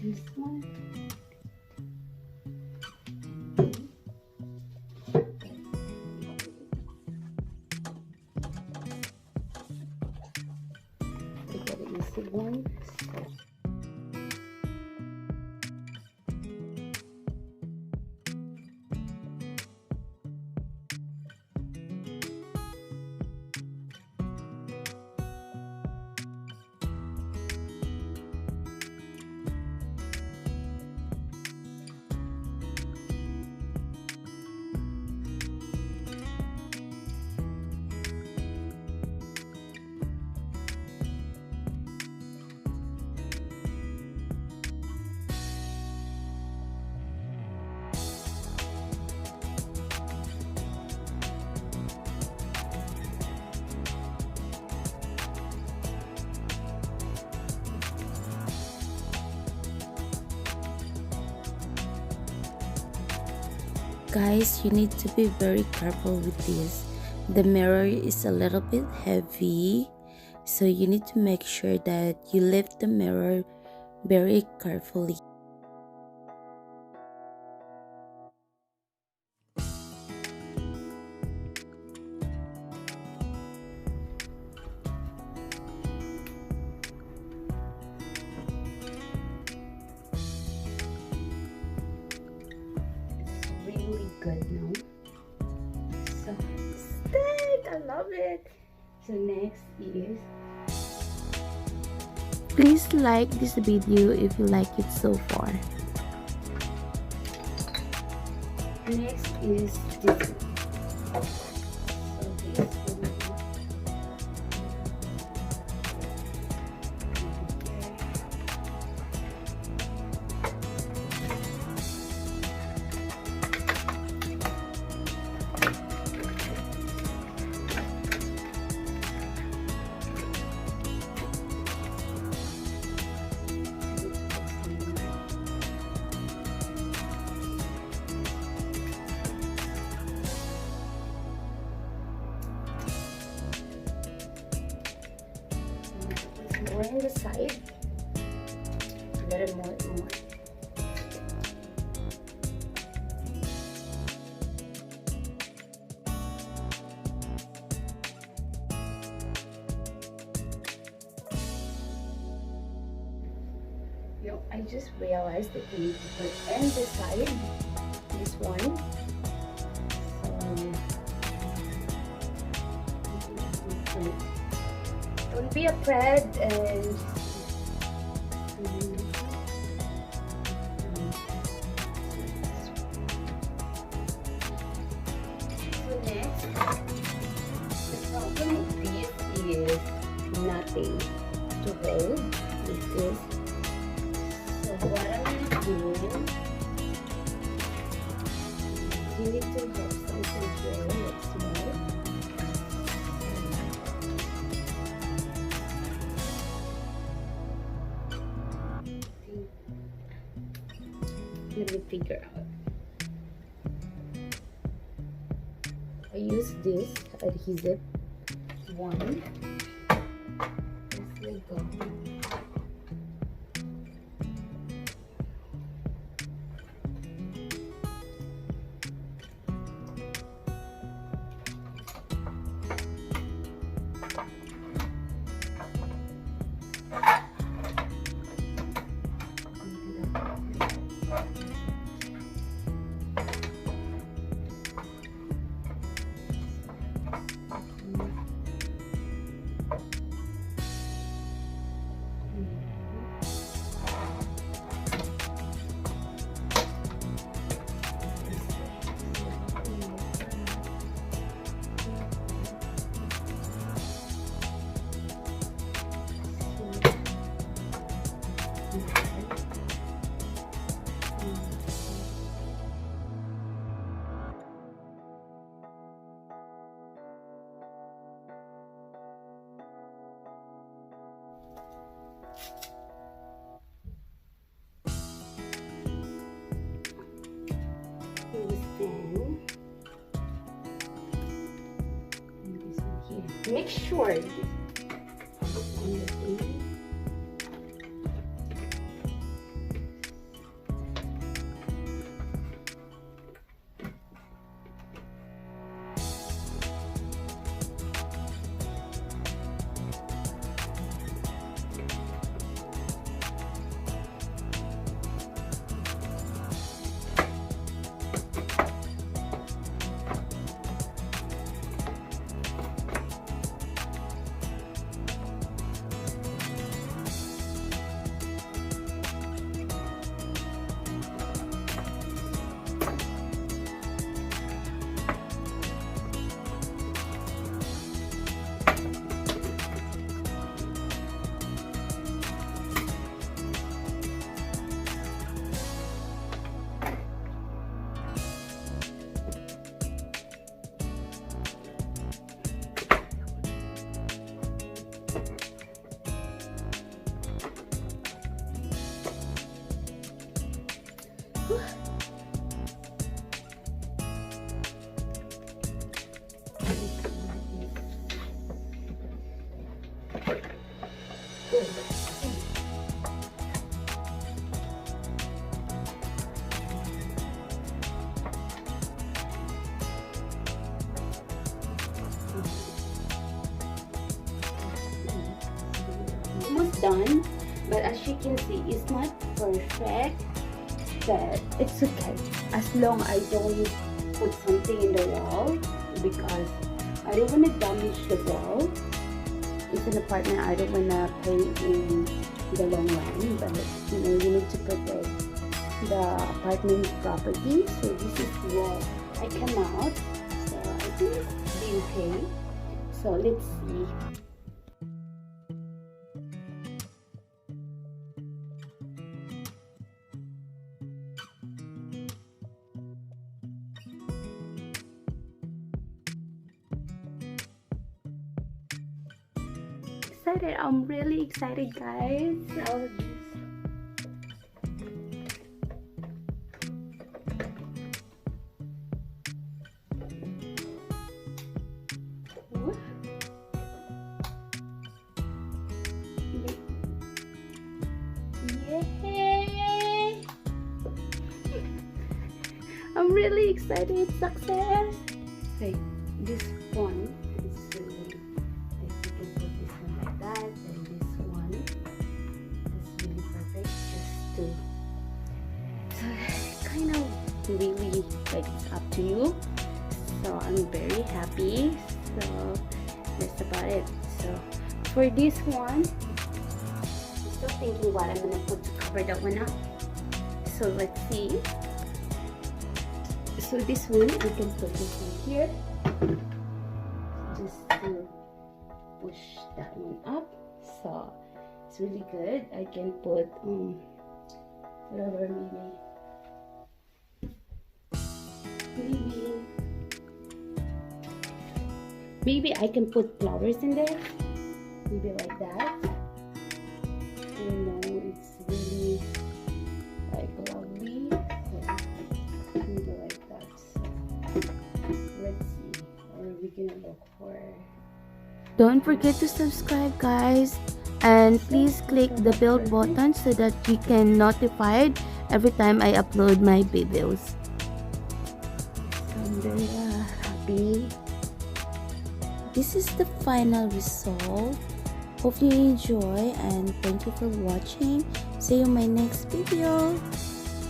this one. We got an easy one. Guys, you need to be very careful with this. The mirror is a little bit heavy, so you need to make sure that you lift the mirror very carefully. Good now. So stick, I love it. So next is, please like this video if you like it so far. Next is this one. So this one. More on the side, a little more. Yo, I just realized that we need to put on the side, this one. So, don't be afraid and so next, the problem with this is nothing to hold with this. So what I'm gonna do, you need to have something here, let's see. Let me figure out. I use this adhesive one. Let's go. Make sure this on the thing. Almost done, but as you can see, it's not perfect, but it's okay as long I don't put something in the wall, because I don't want to damage the wall. It's an apartment, I don't want to pay in the long run, but you know, you need to protect the apartment property. So this is what I come out, so I think it's be okay. So let's see. Excited. I'm really excited, guys. So yay! I'm really excited. Success. Okay, this one is really, like you can put this one like that, and this one is really perfect. Just to, so kind of really like it's up to you. So I'm very happy. So that's about it. So for this one, I'm still thinking what I'm gonna put to cover that one up. So let's see. So this one, we can put this one here, just to push that one up. So it's really good. I can put whatever, maybe I can put flowers in there, maybe like that. You know, it's really like lovely. So maybe like that. So let's see, or we can look for. Don't forget to subscribe, guys, and please click the bell button so that you can notified every time I upload my videos. I'm very happy. This is the final result. Hope you enjoy, and thank you for watching. See you in my next video.